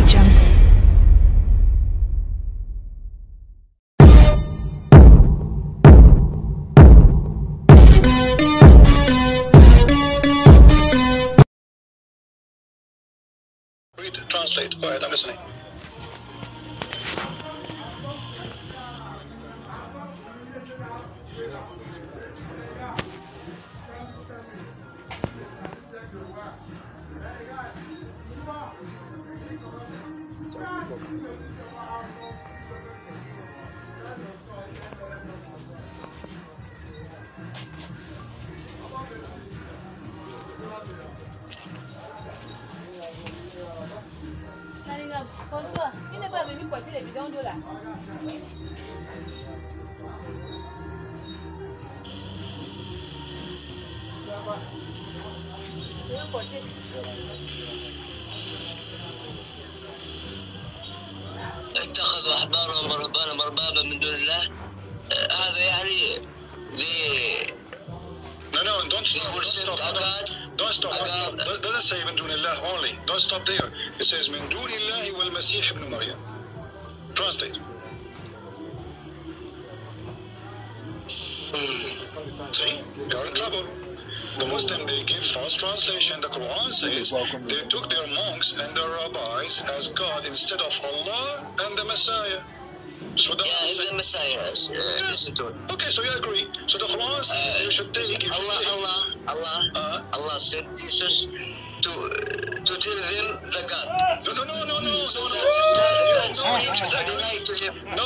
Jungle. Translate. Go ahead, I'm listening. Bonsoir. Il n'est pas venu porter les bidons d'eau là. Je vais porter. اتخذوا احبارهم ورهبانهم اربابا من دون الله. هذا يعني No, don't stop. Don't stop. Doesn't say من دون الله only. Don't stop there. It says من دون الله والمسيح ابن مريم. Translate. See, you're in trouble. The Muslim, they give false translation. The Quran says they took their monks and their rabbis as God instead of Allah and the Messiah. So the Messiah. Listen to it. Okay, so you agree. So the Quran says you should take. Allah sent Jesus to tell them the God. No.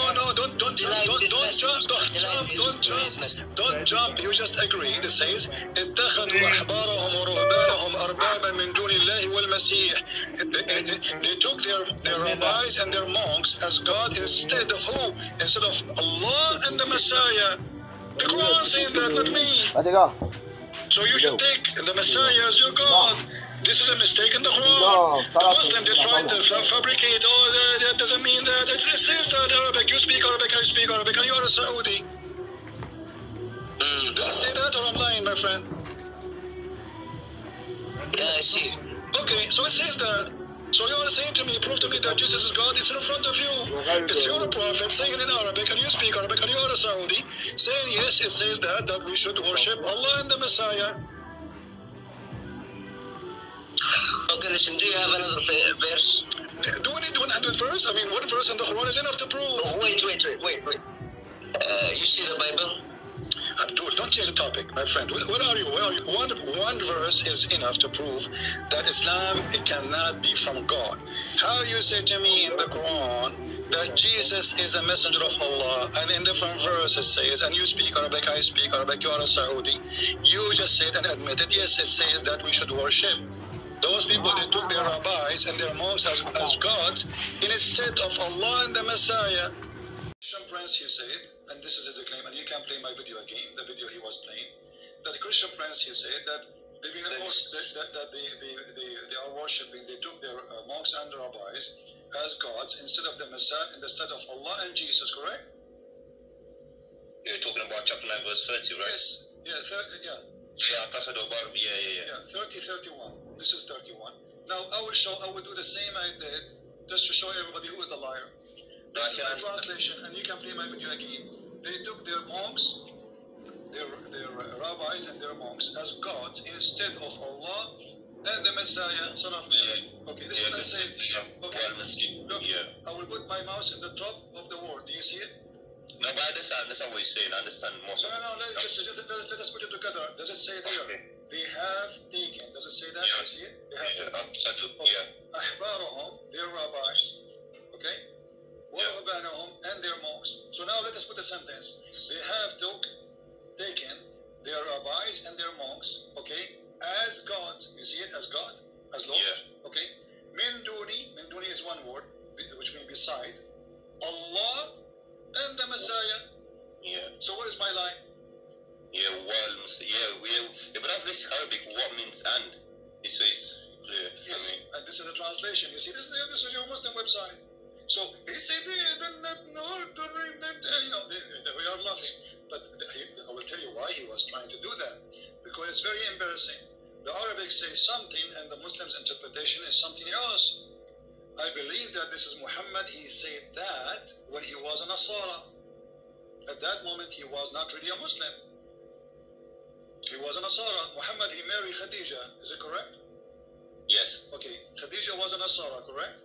Don't jump. You just agreed. It says اتخذوا أحبارهم ورهبانهم أربابا من دون الله والمسيح. They took their rabbis and their monks as God instead of who? Instead of Allah and the Messiah. The Quran saying that, not me. So you should take the Messiah as your God. This is a mistake in the Quran. The Muslim, they try to fabricate, that doesn't mean that. It says that Arabic, you speak Arabic, I speak Arabic, and you are a Saudi. Does it say that, or I'm lying, my friend? Yeah, I see. Okay, so it says that. So you are saying to me, prove to me that Jesus is God, it's in front of you. It's your prophet saying it in Arabic, and you speak Arabic, and you are a Saudi, saying yes, it says that we should worship Allah and the Messiah. Okay, listen, do you have another verse? Do we need 100 verse? I mean, one verse in the Quran is enough to prove. Oh, wait. You see the Bible? Abdul, don't change the topic, my friend. Where are you? One verse is enough to prove that Islam, it cannot be from God. How you say to me in the Quran that Jesus is a messenger of Allah, and in different verses says, and you speak Arabic, I speak Arabic, you are a Saudi, you just said and admitted, yes, it says that we should worship those people. They took their rabbis and their monks as gods instead of Allah and the Messiah. Christian Prince, he said, and this is his claim, and you can play my video again, the video he was playing, that the Christian Prince, he said that they are worshipping, they took their monks and rabbis as gods instead of the Messiah, instead of Allah and Jesus, correct? You're talking about chapter 9 verse 30, right? Yes, yeah. Yeah, 30, 31. This is 31. Now I will do the same I did, just to show everybody who is the liar. This is my translation, and you can play my video again. They took their monks, their rabbis and their monks as gods instead of Allah and the Messiah, son of Mary. Okay, this is what I say. Okay, look, I will put my mouse in the top of the word. Do you see it? No, but I understand what you're saying. I understand most of it. No, let us put it together. Does it say there? Okay. They have taken. Does it say that? Yeah. I see it? They have taken. Yeah. أحبارهم, their rabbis. Okay? وَرَهْبَانَهُمْ, and their monks. So now let us put a sentence. They have taken their rabbis and their monks, okay, as gods. You see it as God? As Lord? Yeah. Okay? Min duni is one word, which means beside. Allah and the Messiah. Yeah. So what is my lie? But that's basic Arabic. What means and? So it's clear. Yes, and this is a translation. You see, this is your Muslim website. So he said, we are laughing. But I will tell you why he was trying to do that. Because it's very embarrassing. The Arabic says something and the Muslim's interpretation is something else. I believe that this is Muhammad. He said that when he was a Nasara. At that moment, he was not really a Muslim. He was a Nasara. Muhammad, he married Khadija. Is it correct? Yes. Okay. Khadija was a Nasara, correct?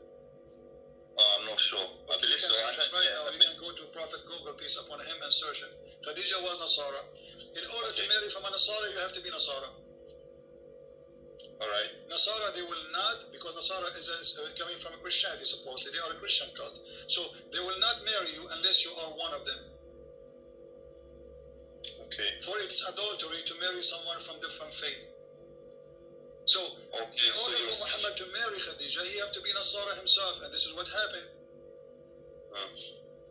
I'm not sure. I believe so. Right now, you can go to Prophet Google, peace upon him, and search it. Khadija was Nasara. In order to marry from a Nasara, you have to be Nasara. All right. Nasara, they will not, because Nasara is coming from Christianity, supposedly. They are a Christian cult. So they will not marry you unless you are one of them. Okay. For it's adultery to marry someone from different faith. So, in order for Muhammad to marry Khadija, he have to be Nasara himself, and this is what happened.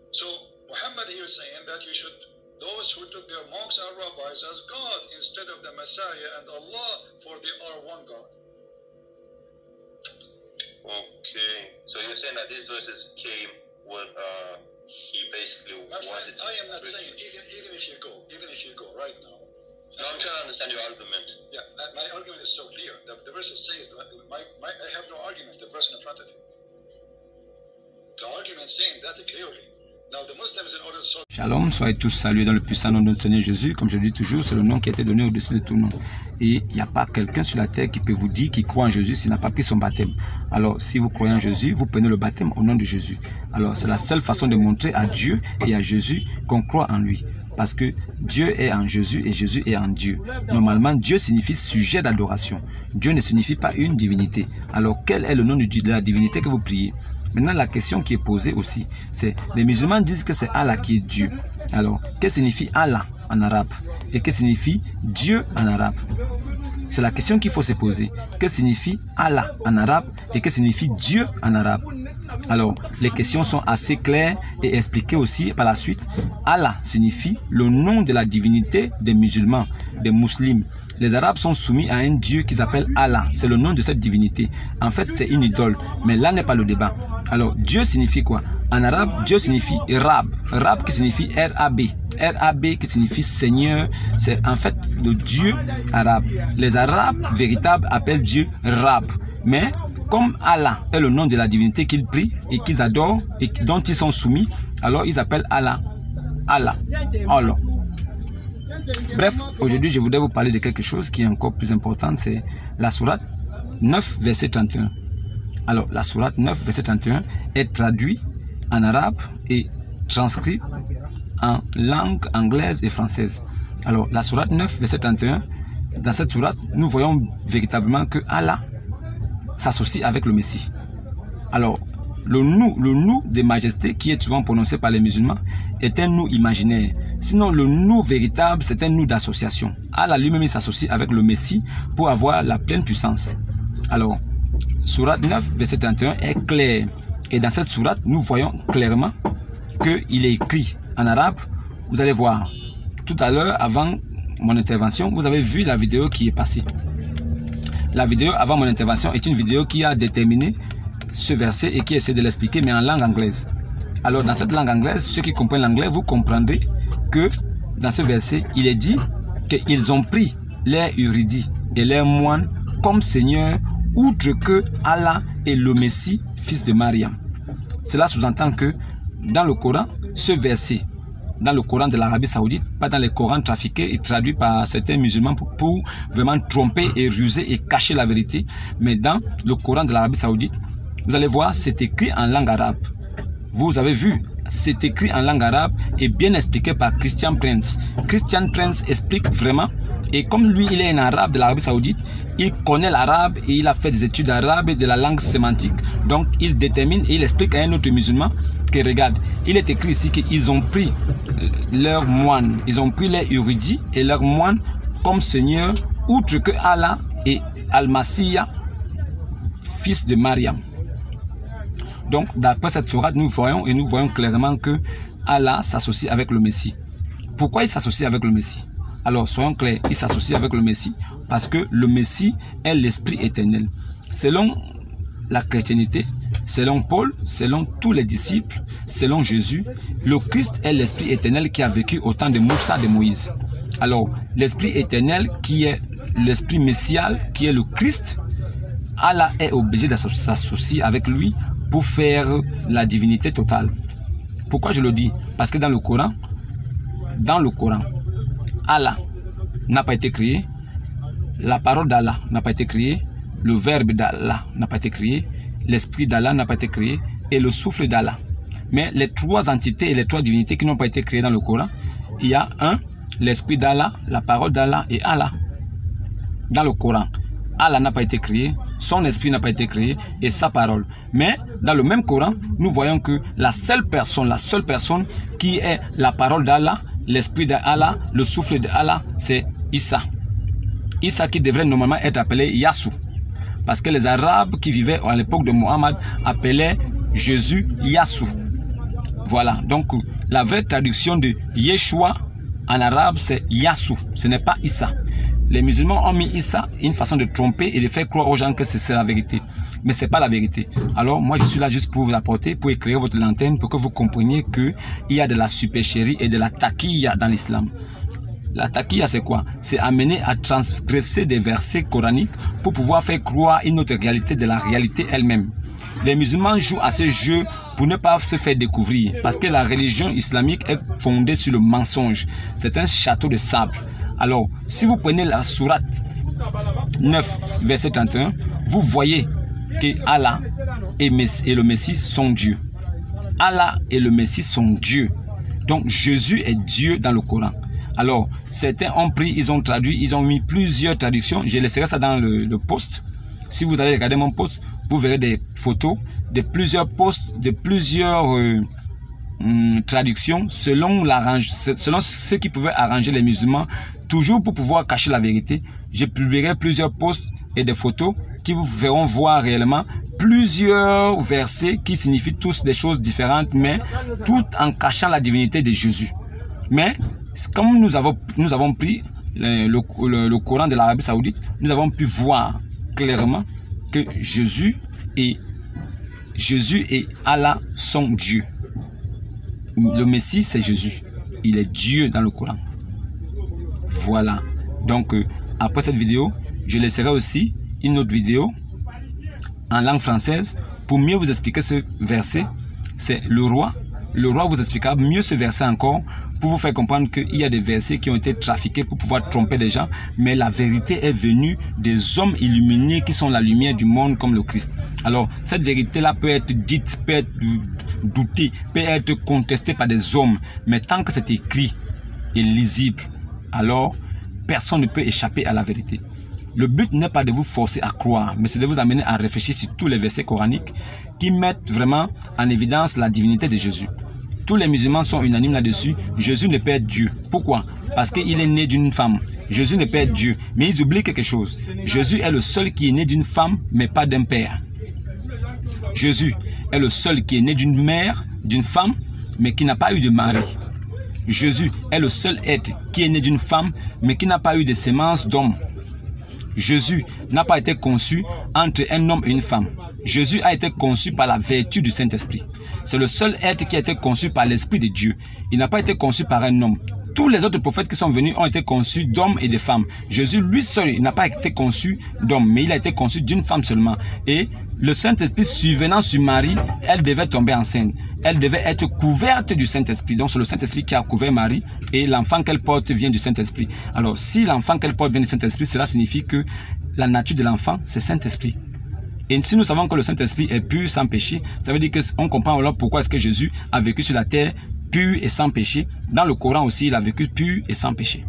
So, Muhammad here is saying that you should, those who took their monks and rabbis as God instead of the Messiah and Allah, for they are one God. Okay. So you're saying that these verses came when he basically wanted to... I am not saying, even if you go right now. No, I'm trying to understand your argument. Yeah, my argument is so clear. The verse says, I have no argument, the verse in front of you. The argument saying that clearly. Now the Muslims, in order to solve... Shalom, soyez tous salués dans le puissant nom de notre Seigneur Jésus. Comme je le dis toujours, c'est le nom qui a été donné au-dessus de tout nom. Et il n'y a pas quelqu'un sur la terre qui peut vous dire qu'il croit en Jésus s'il n'a pas pris son baptême. Alors, si vous croyez en Jésus, vous prenez le baptême au nom de Jésus. Alors, c'est la seule façon de montrer à Dieu et à Jésus qu'on croit en lui. Parce que Dieu est en Jésus et Jésus est en Dieu. Normalement, Dieu signifie sujet d'adoration. Dieu ne signifie pas une divinité. Alors, quel est le nom de la divinité que vous priez? Maintenant, la question qui est posée aussi, c'est les musulmans disent que c'est Allah qui est Dieu. Alors, que signifie Allah en arabe? Et que signifie Dieu en arabe? C'est la question qu'il faut se poser. Que signifie Allah en arabe et que signifie Dieu en arabe? Alors, les questions sont assez claires et expliquées aussi par la suite. Allah signifie le nom de la divinité des musulmans, des musulmans. Les Arabes sont soumis à un Dieu qu'ils appellent Allah. C'est le nom de cette divinité. En fait, c'est une idole. Mais là n'est pas le débat. Alors, Dieu signifie quoi? En arabe, Dieu signifie Rab. Rab qui signifie R-A-B. R-A-B qui signifie Seigneur. C'est en fait le Dieu arabe. Les Arabes véritables appellent Dieu Rab. Mais comme Allah est le nom de la divinité qu'ils prient et qu'ils adorent et dont ils sont soumis, alors ils appellent Allah. Allah. Allah. Bref, aujourd'hui je voudrais vous parler de quelque chose qui est encore plus important, c'est la sourate 9 verset 31. Alors la sourate 9 verset 31 est traduite en arabe et transcrite en langue anglaise et française. Alors la sourate 9 verset 31, dans cette sourate nous voyons véritablement que Allah s'associe avec le Messie. Alors le nous de majesté qui est souvent prononcé par les musulmans est un nous imaginaire. Sinon le nous véritable c'est un nous d'association. Allah lui-même s'associe avec le Messie pour avoir la pleine puissance. Alors sourate 9 verset 31 est clair. Et dans cette sourate nous voyons clairement qu'il est écrit en arabe. Vous allez voir tout à l'heure avant mon intervention, vous avez vu la vidéo qui est passée. La vidéo avant mon intervention est une vidéo qui a déterminé ce verset et qui essaie de l'expliquer, mais en langue anglaise. Alors, dans cette langue anglaise, ceux qui comprennent l'anglais, vous comprendrez que dans ce verset, il est dit qu'ils ont pris leurs érudits et leurs moines comme Seigneur, outre que Allah est le Messie, fils de Mariam. Cela sous-entend que dans le Coran, ce verset, dans le Coran de l'Arabie Saoudite, pas dans les Corans trafiqués et traduits par certains musulmans pour vraiment tromper et ruser et cacher la vérité, mais dans le Coran de l'Arabie Saoudite, vous allez voir, c'est écrit en langue arabe. Vous avez vu, c'est écrit en langue arabe et bien expliqué par Christian Prince. Christian Prince explique vraiment, et comme lui, il est un arabe de l'Arabie Saoudite, il connaît l'arabe et il a fait des études arabes et de la langue sémantique. Donc, il détermine et il explique à un autre musulman que, regarde, il est écrit ici qu'ils ont pris leurs moines, ils ont pris leurs érudits et leurs moines comme Seigneur, outre que Allah et Al-Masiyah, fils de Mariam. Donc, d'après cette sourate, nous voyons clairement que Allah s'associe avec le Messie. Pourquoi il s'associe avec le Messie? Alors, soyons clairs, il s'associe avec le Messie parce que le Messie est l'Esprit éternel. Selon la chrétienté, selon Paul, selon tous les disciples, selon Jésus, le Christ est l'Esprit éternel qui a vécu au temps de Moussa, de Moïse. Alors, l'Esprit éternel qui est l'Esprit messial, qui est le Christ, Allah est obligé de s'associer avec lui pour faire la divinité totale. Pourquoi je le dis? Parce que dans le Coran, Allah n'a pas été créé, la parole d'Allah n'a pas été créée, le verbe d'Allah n'a pas été créé, l'esprit d'Allah n'a pas été créé et le souffle d'Allah. Mais les trois entités et les trois divinités qui n'ont pas été créées dans le Coran, il y a l'esprit d'Allah, la parole d'Allah et Allah. Dans le Coran, Allah n'a pas été créé, son esprit n'a pas été créé et sa parole. Mais dans le même Coran, nous voyons que la seule personne qui est la parole d'Allah, l'esprit d'Allah, le souffle d'Allah, c'est Issa. Issa qui devrait normalement être appelé Yassou. Parce que les Arabes qui vivaient à l'époque de Mohammed appelaient Jésus Yassou. Voilà, donc la vraie traduction de Yeshua en arabe c'est Yassou, ce n'est pas Issa. Les musulmans ont mis Issa, une façon de tromper et de faire croire aux gens que c'est la vérité. Mais ce n'est pas la vérité. Alors moi je suis là juste pour vous apporter, pour éclairer votre lanterne, pour que vous compreniez qu'il y a de la supercherie et de la taquilla dans l'islam. La taquilla c'est quoi? C'est amener à transgresser des versets coraniques pour pouvoir faire croire une autre réalité de la réalité elle-même. Les musulmans jouent à ce jeu pour ne pas se faire découvrir. Parce que la religion islamique est fondée sur le mensonge. C'est un château de sable. Alors, si vous prenez la sourate 9, verset 31, vous voyez que Allah et le Messie sont Dieu. Allah et le Messie sont Dieu. Donc, Jésus est Dieu dans le Coran. Alors, certains ont pris, ils ont traduit, ils ont mis plusieurs traductions. Je laisserai ça dans le post. Si vous allez regarder mon post, vous verrez des photos de plusieurs posts, de plusieurs traductions selon ce qui pouvait arranger les musulmans, toujours pour pouvoir cacher la vérité. Je publierai plusieurs posts et des photos qui vous feront voir réellement plusieurs versets qui signifient tous des choses différentes, mais tout en cachant la divinité de Jésus. Mais comme nous avons pris le Coran de l'Arabie Saoudite, nous avons pu voir clairement que Jésus et Allah sont Dieu. Le Messie, c'est Jésus. Il est Dieu dans le Coran. Voilà. Donc, après cette vidéo, je laisserai aussi une autre vidéo en langue française pour mieux vous expliquer ce verset. C'est le roi. Le roi vous expliquera mieux ce verset encore pour vous faire comprendre qu'il y a des versets qui ont été trafiqués pour pouvoir tromper les gens. Mais la vérité est venue des hommes illuminés qui sont la lumière du monde comme le Christ. Alors, cette vérité-là peut être dite, peut être doutée, peut être contestée par des hommes. Mais tant que c'est écrit et lisible, alors personne ne peut échapper à la vérité. Le but n'est pas de vous forcer à croire, mais c'est de vous amener à réfléchir sur tous les versets coraniques qui mettent vraiment en évidence la divinité de Jésus. Tous les musulmans sont unanimes là-dessus. Jésus ne peut être Dieu. Pourquoi? Parce qu'il est né d'une femme. Jésus ne peut être Dieu. Mais ils oublient quelque chose. Jésus est le seul qui est né d'une femme, mais pas d'un père. Jésus est le seul qui est né d'une mère, d'une femme, mais qui n'a pas eu de mari. Jésus est le seul être qui est né d'une femme, mais qui n'a pas eu de sémence d'homme. Jésus n'a pas été conçu entre un homme et une femme. Jésus a été conçu par la vertu du Saint-Esprit. C'est le seul être qui a été conçu par l'Esprit de Dieu. Il n'a pas été conçu par un homme. Tous les autres prophètes qui sont venus ont été conçus d'hommes et de femmes. Jésus, lui seul, il n'a pas été conçu d'homme, mais il a été conçu d'une femme seulement. Et le Saint-Esprit, survenant sur Marie, elle devait tomber enceinte. Elle devait être couverte du Saint-Esprit. Donc c'est le Saint-Esprit qui a couvert Marie et l'enfant qu'elle porte vient du Saint-Esprit. Alors si l'enfant qu'elle porte vient du Saint-Esprit, cela signifie que la nature de l'enfant, c'est Saint-Esprit. Et si nous savons que le Saint-Esprit est pur, sans péché, ça veut dire qu'on comprend alors pourquoi est-ce que Jésus a vécu sur la terre pur et sans péché. Dans le Coran aussi, il a vécu pur et sans péché.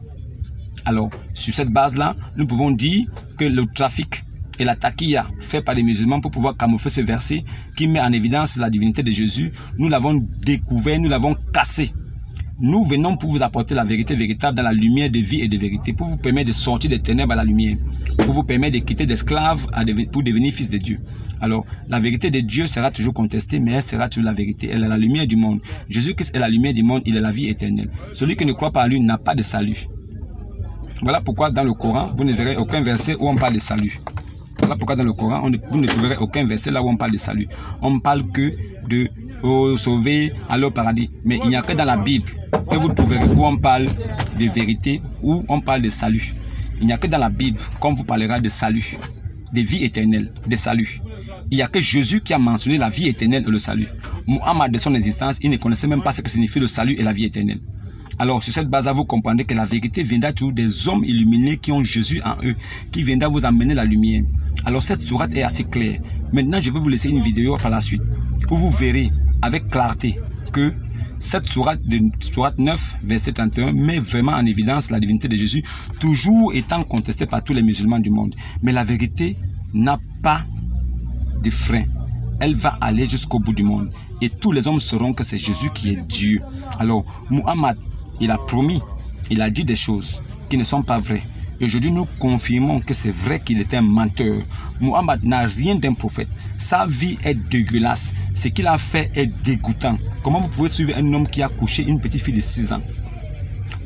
Alors, sur cette base-là, nous pouvons dire que le trafic et la taquilla fait par les musulmans pour pouvoir camoufler ce verset qui met en évidence la divinité de Jésus, nous l'avons découvert, nous l'avons cassé. Nous venons pour vous apporter la vérité véritable dans la lumière de vie et de vérité, pour vous permettre de sortir des ténèbres à la lumière, pour vous permettre de quitter d'esclaves pour devenir fils de Dieu. Alors, la vérité de Dieu sera toujours contestée, mais elle sera toujours la vérité. Elle est la lumière du monde. Jésus-Christ est la lumière du monde, il est la vie éternelle. Celui qui ne croit pas en lui n'a pas de salut. Voilà pourquoi dans le Coran, vous ne verrez aucun verset où on parle de salut. Voilà pourquoi dans le Coran, vous ne trouverez aucun verset là où on parle de salut. On ne parle que de sauver, aller au paradis. Mais il n'y a que dans la Bible que vous trouverez où on parle de vérité, où on parle de salut. Il n'y a que dans la Bible qu'on vous parlera de salut, de vie éternelle, de salut. Il n'y a que Jésus qui a mentionné la vie éternelle et le salut. Muhammad, de son existence, il ne connaissait même pas ce que signifie le salut et la vie éternelle. Alors, sur cette base-là, vous comprendrez que la vérité viendra toujours des hommes illuminés qui ont Jésus en eux, qui viendra vous amener la lumière. Alors, cette sourate est assez claire. Maintenant, je vais vous laisser une vidéo par la suite, où vous verrez avec clarté que cette sourate 9, verset 31, met vraiment en évidence la divinité de Jésus, toujours étant contestée par tous les musulmans du monde. Mais la vérité n'a pas de frein. Elle va aller jusqu'au bout du monde. Et tous les hommes sauront que c'est Jésus qui est Dieu. Alors, Muhammad, il a promis, il a dit des choses qui ne sont pas vraies. Et aujourd'hui, nous confirmons que c'est vrai qu'il était un menteur. Muhammad n'a rien d'un prophète. Sa vie est dégueulasse. Ce qu'il a fait est dégoûtant. Comment vous pouvez suivre un homme qui a couché une petite fille de 6 ans?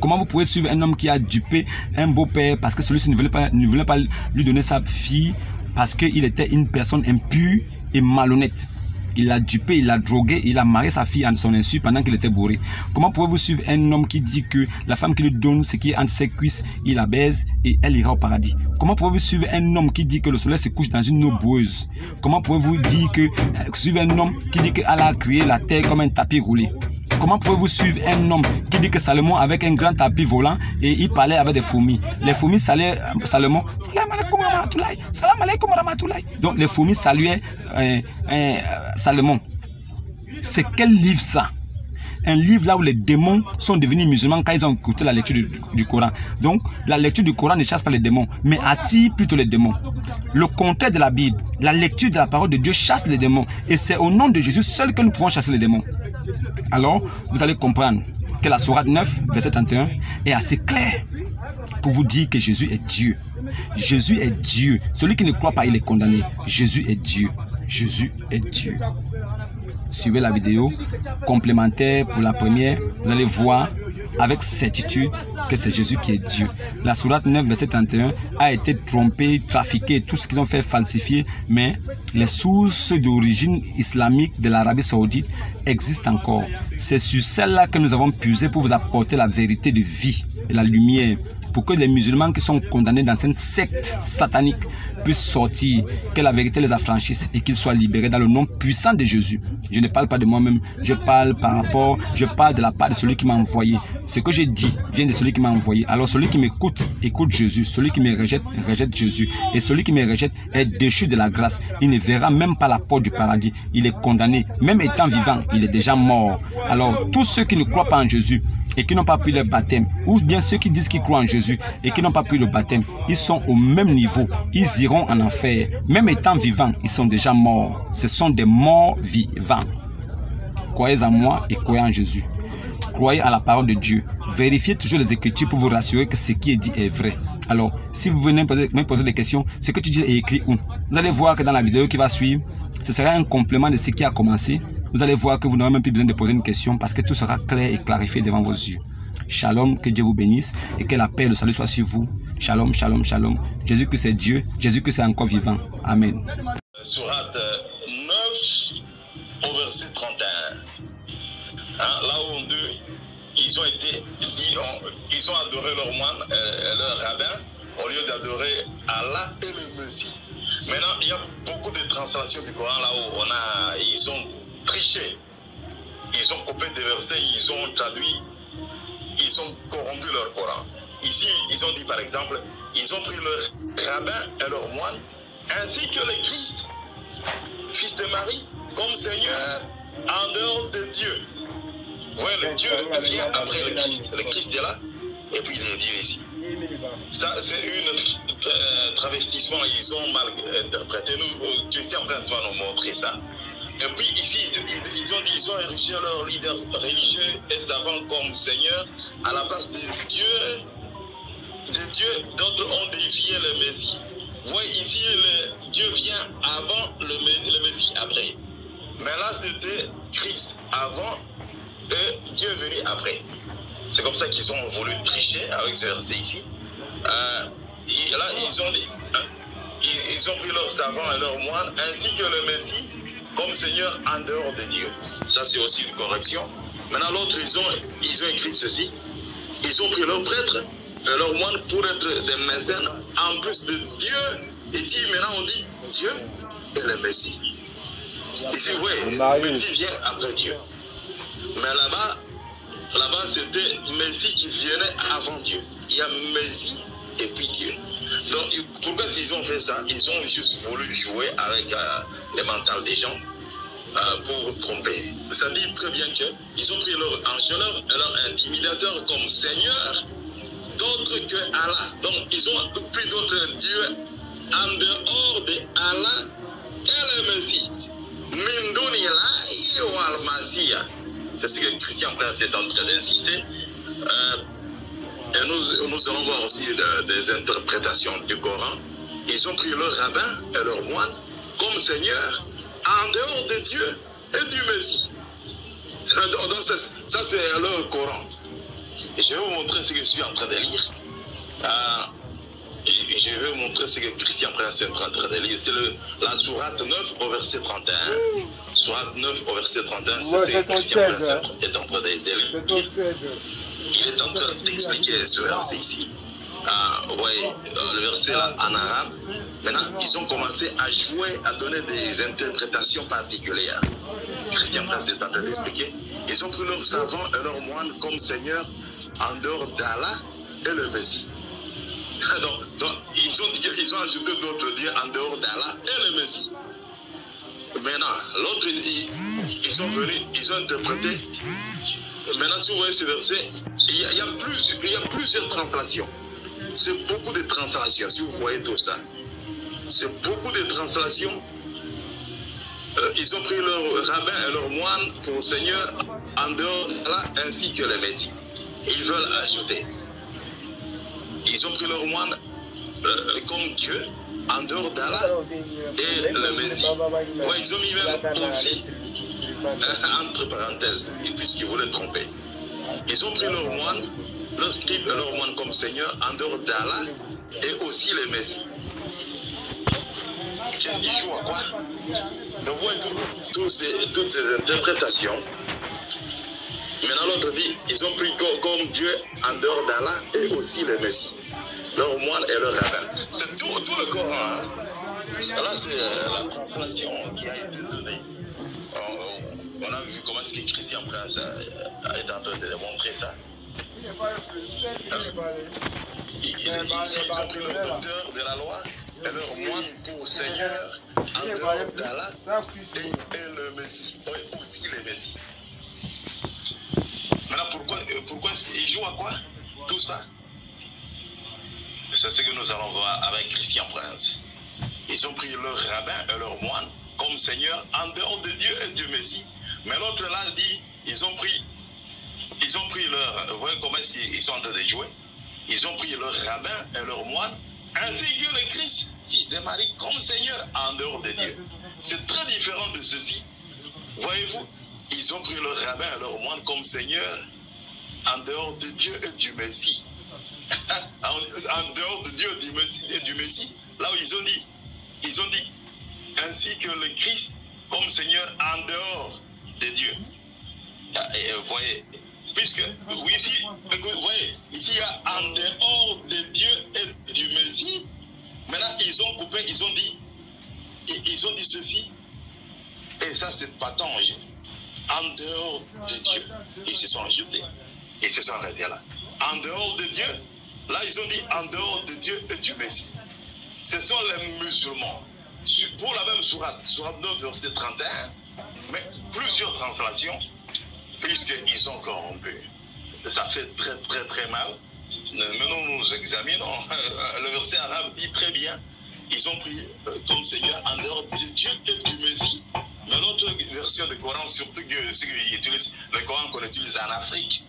Comment vous pouvez suivre un homme qui a dupé un beau-père parce que celui-ci ne voulait pas lui donner sa fille parce qu'il était une personne impure et malhonnête? Il l'a dupé, il l'a drogué, il a marié sa fille à son insu pendant qu'il était bourré. Comment pouvez-vous suivre un homme qui dit que la femme qui lui donne ce qui est entre ses cuisses, il la baise et elle ira au paradis? Comment pouvez-vous suivre un homme qui dit que le soleil se couche dans une eau boueuse? Comment pouvez-vous dire que suivre un homme qui dit qu'Allah a créé la terre comme un tapis roulé? Comment pouvez-vous suivre un homme qui dit que Salomon avec un grand tapis volant et il parlait avec des fourmis? Les fourmis saluaient Salomon. Salam alaikum rahmatoulaye. Salam alaikum rahmatoulaye. Donc les fourmis saluaient Salomon. C'est quel livre ça? Un livre là où les démons sont devenus musulmans quand ils ont écouté la lecture du Coran. Donc la lecture du Coran ne chasse pas les démons, mais attire plutôt les démons. Le contraire de la Bible, la lecture de la parole de Dieu chasse les démons. Et c'est au nom de Jésus seul que nous pouvons chasser les démons. Alors, vous allez comprendre que la sourate 9, verset 31 est assez claire pour vous dire que Jésus est Dieu. Jésus est Dieu. Celui qui ne croit pas, il est condamné. Jésus est Dieu. Jésus est Dieu. Suivez la vidéo complémentaire pour la première. Vous allez voir avec certitude que c'est Jésus qui est Dieu. La sourate 9, verset 31 a été trompée, trafiquée, tout ce qu'ils ont fait falsifier, mais les sources d'origine islamique de l'Arabie Saoudite existent encore. C'est sur celle-là que nous avons puisé pour vous apporter la vérité de vie et la lumière, pour que les musulmans qui sont condamnés dans cette secte satanique puissent sortir, que la vérité les affranchisse et qu'ils soient libérés dans le nom puissant de Jésus. Je ne parle pas de moi-même, je parle de la part de celui qui m'a envoyé. Ce que j'ai dit vient de celui qui m'a envoyé. Alors celui qui m'écoute, écoute Jésus. Celui qui me rejette, rejette Jésus. Et celui qui me rejette est déchu de la grâce. Il ne verra même pas la porte du paradis. Il est condamné. Même étant vivant, il est déjà mort. Alors tous ceux qui ne croient pas en Jésus et qui n'ont pas pris le baptême, ou bien ceux qui disent qu'ils croient en Jésus et qui n'ont pas pris le baptême, ils sont au même niveau, ils iront en enfer. Même étant vivants, ils sont déjà morts. Ce sont des morts vivants. Croyez en moi et croyez en Jésus. Croyez à la parole de Dieu. Vérifiez toujours les Écritures pour vous rassurer que ce qui est dit est vrai. Alors, si vous venez me poser des questions, ce que tu dis est écrit où? Vous allez voir que dans la vidéo qui va suivre, ce sera un complément de ce qui a commencé. Vous allez voir que vous n'aurez même plus besoin de poser une question parce que tout sera clair et clarifié devant vos yeux. Shalom, que Dieu vous bénisse et que la paix et le salut soient sur vous. Shalom, shalom, shalom. Jésus-Christ est Dieu, Jésus-Christ est encore vivant. Amen. Sourate 9 au verset 31. Hein, là où on dit, ils ont adoré leur moine, leur rabbin, au lieu d'adorer Allah et le Messie. Maintenant, il y a beaucoup de translations du Coran là où ils ont triché. Ils ont coupé des versets, ils ont traduit, ils ont corrompu leur Coran. Ici, ils ont dit par exemple, ils ont pris leur rabbin et leur moine, ainsi que le Christ, fils de Marie, comme Seigneur en dehors de Dieu. Ouais, le Dieu vient après le Christ. Le Christ est là, et puis il est Dieu ici. Ça, c'est un travestissement, ils ont mal interprété. Nous, Dieu en train de nous montrer ça. Et puis ici, ils ont érigé leur leader religieux et savant comme Seigneur à la place de Dieu. D'autres ont défié le Messie. Vous voyez ici, Dieu vient avant, le Messie après. Mais là, c'était Christ avant et Dieu est venu après. C'est comme ça qu'ils ont voulu tricher avec ce verset ici. Là, ils ont pris leurs savants et leurs moines, ainsi que le Messie, comme Seigneur en dehors de Dieu. Ça, c'est aussi une correction. Maintenant, l'autre, ils ont écrit ceci. Ils ont pris leurs prêtres et leurs moines pour être des mécènes en plus de Dieu. Ici, maintenant, on dit Dieu et le Messie. Ici, oui, Messie vient après Dieu. Mais là-bas, c'était Messie qui venait avant Dieu. Il y a Messie et puis Dieu. Donc, pourquoi ils ont fait ça? Ils ont juste voulu jouer avec les mentales des gens pour tromper. Ça dit très bien qu'ils ont pris leur ange, leur intimidateur comme Seigneur, d'autres que Allah. Donc, ils ont pris d'autres dieux en dehors de Allah et le Messie. Mindunilaï ou al-Massia. C'est ce que Christian Prince est en train d'insister. Et nous allons voir aussi des interprétations du Coran. Ils ont pris leur rabbin et leur moine comme Seigneur en dehors de Dieu et du Messie. Donc ça c'est leur Coran. Et je vais vous montrer ce que je suis en train de lire. Je vais vous montrer ce que Christian Prince est en train de lire. C'est la sourate 9 au verset 31. Sourate 9 au verset 31, c'est ce que Christian Prince est en train de lire. Il est en train d'expliquer ce verset ici. Le verset là en arabe. Maintenant, ils ont commencé à jouer, à donner des interprétations particulières. Christian Prince est en train d'expliquer. Ils ont pris leurs savants et leurs moines comme Seigneur en dehors d'Allah et le Messie. Donc ils ont ajouté d'autres dieux en dehors d'Allah et le Messie. Maintenant, l'autre, ils sont venus, ils ont interprété. Maintenant, si vous voyez ce verset, il y a plusieurs translations. C'est beaucoup de translations, si vous voyez tout ça. C'est beaucoup de translations. Ils ont pris leur rabbin et leur moine pour Seigneur en dehors d'Allah ainsi que le Messie. Ils veulent ajouter. Ils ont pris leur moine comme Dieu en dehors d'Allah et le Messie. Ouais, ils ont mis même aussi entre parenthèses, puisqu'ils voulaient tromper. Ils ont pris leur moine, leur scribe et leur moine comme Seigneur en dehors d'Allah et aussi le Messie. Ils jouent à quoi? Donc vous voyez toutes ces interprétations. Maintenant l'autre dit, ils ont pris comme Dieu en dehors d'Allah et aussi le Messie. Leur moine et leur rabbin. C'est tout le Coran. Hein? Là c'est la translation qui a été donnée. On a vu comment est-ce que Christian Prince est en train de démontrer ça. Ils ont pris leur docteur de la loi et leur moine pour Seigneur en dehors d'Allah et le Messie. Oui, aussi le Messie. Maintenant, pourquoi ils jouent à quoi? Tout ça. C'est ce que nous allons voir avec Christian Prince. Ils ont pris leur rabbin et leur moine comme Seigneur en dehors de Dieu et du Messie. Mais l'autre là dit, ils ont pris leur, vous voyez comment ils sont en train de jouer. Ils ont pris leur rabbin et leur moine, ainsi que le Christ, fils de Marie, comme Seigneur en dehors de Dieu. C'est très différent de ceci. Voyez-vous, ils ont pris leur rabbin et leur moine comme Seigneur en dehors de Dieu et du Messie. En dehors de Dieu et du Messie, là où ils ont dit, ainsi que le Christ comme Seigneur en dehors de Dieu. Et vous voyez, puisque, oui, ici, vous voyez, ici il y a en dehors de Dieu et du Messie. Maintenant, ils ont coupé, ils ont dit ceci, et ça c'est patange. En dehors de Dieu, ils se sont ajoutés, ils se sont arrêtés là. En dehors de Dieu, là ils ont dit en dehors de Dieu et du Messie. Ce sont les musulmans. Pour la même sourate 9, verset 31, mais plusieurs translations, puisqu'ils ont corrompu. Ça fait très très très mal. Mais nous examinons. Le verset arabe dit très bien, ils ont pris comme Seigneur en dehors de Dieu et du Messie. Mais l'autre version du Coran, surtout que ceux qui utilisent le Coran qu'on utilise en Afrique,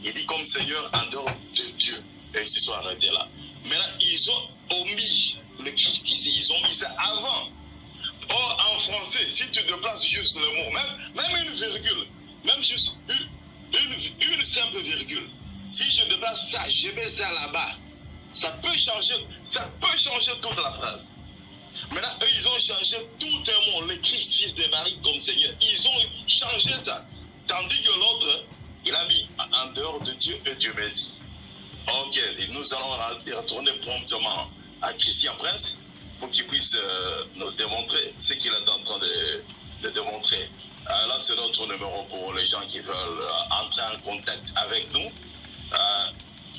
il dit comme Seigneur en dehors de Dieu. Et ils se sont arrêtés là. Maintenant, ils ont omis le Christ ici, ils ont mis ça avant. Or, en français, si tu déplaces juste le mot, même une virgule, même juste une simple virgule, si je déplace ça, je mets ça là-bas, ça peut changer toute la phrase. Maintenant, eux, ils ont changé tout un mot, le Christ, fils de Marie, comme Seigneur. Ils ont changé ça. Tandis que l'autre, il a mis en dehors de Dieu et Dieu Messie. Ok, nous allons retourner promptement à Christian Prince pour qu'il puisse nous démontrer ce qu'il est en train de démontrer. Là, c'est notre numéro pour les gens qui veulent entrer en contact avec nous.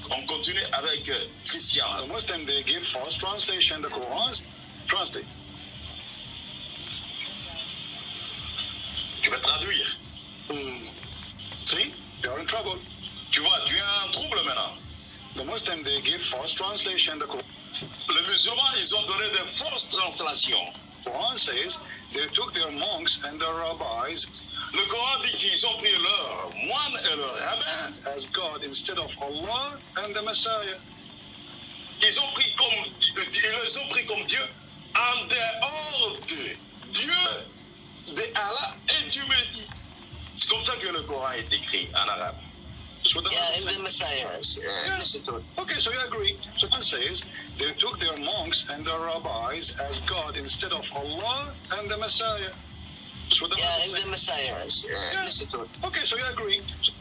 On continue avec Christian. The Muslim, they give false translation. The Quran translate. Tu veux traduire? See, you're in trouble. Tu vois, tu es en trouble maintenant. The Muslim, they give false translation. The Les musulmans, ils ont donné des fausses translations. Quran says they took their monks and their rabbis Le Coran dit qu'ils ont pris leurs moines et leurs rabbins. as God instead of Allah and the Messiah. Ils les ont pris comme Dieu en dehors de Dieu, de Allah et du Messie. C'est comme ça que le Coran est écrit en arabe. So the Yeah, in the Messiah. Listen to it. Okay, so you agree. So it says they took their monks and their rabbis as God instead of Allah and the Messiah. So the Yeah, in the Messiah. Listen to it. okay, so you agree. So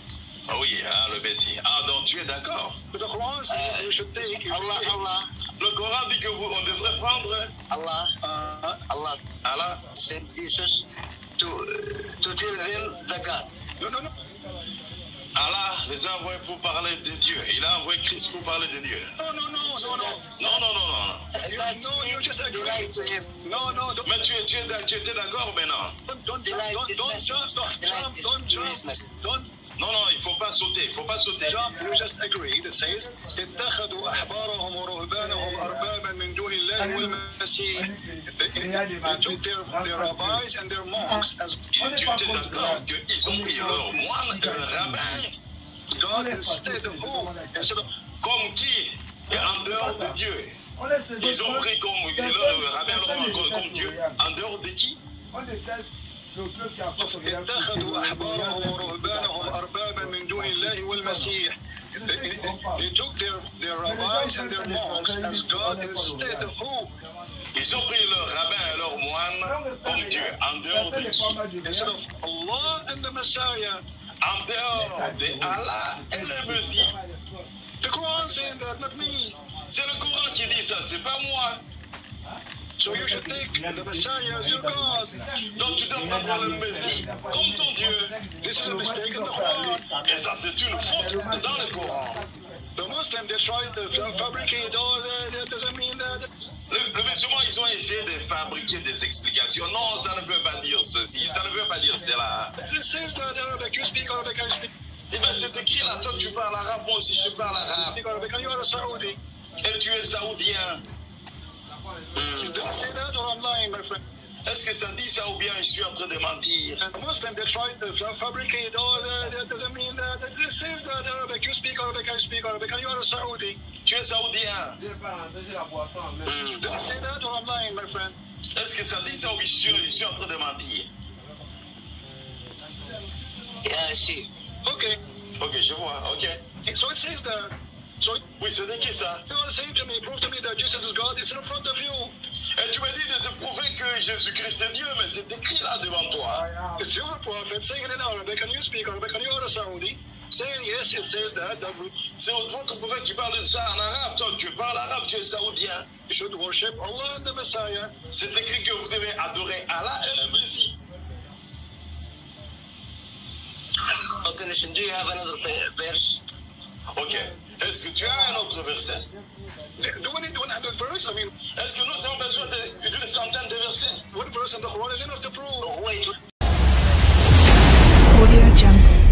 Ah oui, hein, le Messie. Ah, donc tu es d'accord. the Quran says you should take. You should take Allah, Le Coran dit que on devrait prendre Allah Allah. sent Jesus to tell them the God. no. Allah les a envoyés pour parler de Dieu. Il a envoyé Christ pour parler de Dieu. No. You just agree. No. Don't, Mais tu étais d'accord maintenant. don't Deny jump. this Don't message. jump. Deny Don't this jump. message. Don't Non, il ne faut pas sauter. jump. You just agree. It says اتخذوا أحبارهم ورهبانهم أربابا من دون الله والمسيح. They took their rabbis and their monks as Tu étais d'accord qu'ils ont pris leurs moines et leurs rabbins God instead of whom? Instead of comme qui est en dehors de Dieu. Ils ont pris comme leurs rabbins comme Dieu. En dehors de qui? اتخذوا أحبارهم ورهبانهم أربابا من دون الله والمسيح. They took their rabbis and their monks as God instead of whom? Ils ont pris leurs rabbins et leurs moines comme Dieu. En dehors de qui? Instead of Allah and the Messiah. En dehors de Allah et le Messie. The Quran saying that, not me. C'est le Coran qui dit ça, c'est pas moi. So you should take the Messiah as your God. Donc tu dois prendre le Messie comme ton Dieu. This is a mistake in the Quran. Et ça, c'est une faute dans le Coran. The Muslims, they try to fabricate all that. That doesn't mean that. Le musulman, ils ont essayé de fabriquer des explications. Non, ça ne veut pas dire ceci, ça ne veut pas dire cela. It says that Arabic, you speak Arabic, I speak Eh bien, c'est écrit là, toi tu parles arabe, moi aussi je parle arabe. Arabic, and you are a Saudi. Et tu es saoudien. Does it say that or I'm lying, my friend? Est-ce que ça dit ça ou bien je suis en train de mentir? And the Muslims, they try to fabricate all that. That doesn't mean that. It says that Arabic, you speak Arabic, I speak Arabic, and you are a Saudi. Tu es saoudien. Does it say that or I'm lying, my friend? Est-ce que ça dit ça ou bien je suis en train de mentir? Yeah, see. Okay. Ok, je vois, ok. So it says that. So Oui, c'est écrit ça. you want to say to me, prove to me that Jesus is God. It's in front of you. Et tu me dis de te prouver que Jésus-Christ est Dieu, mais c'est écrit là devant toi. It's your prophet saying it in Arabic, and you speak Arabic, and you are a Saudi. Saying yes, it says that C'est votre prophète qui parle de ça en arabe. Toi, tu parles arabe, tu es saoudien. you should worship Allah and the Messiah. C'est écrit que vous devez adorer Allah et le Messie. Okay, listen, do you have another verse? Ok. Est-ce que tu as un autre verset? Do we need 100 verse? I mean, Est-ce que nous avons besoin d'une centaine de versets? one verse in the Quran is enough to prove. Wait, Audio Jungle.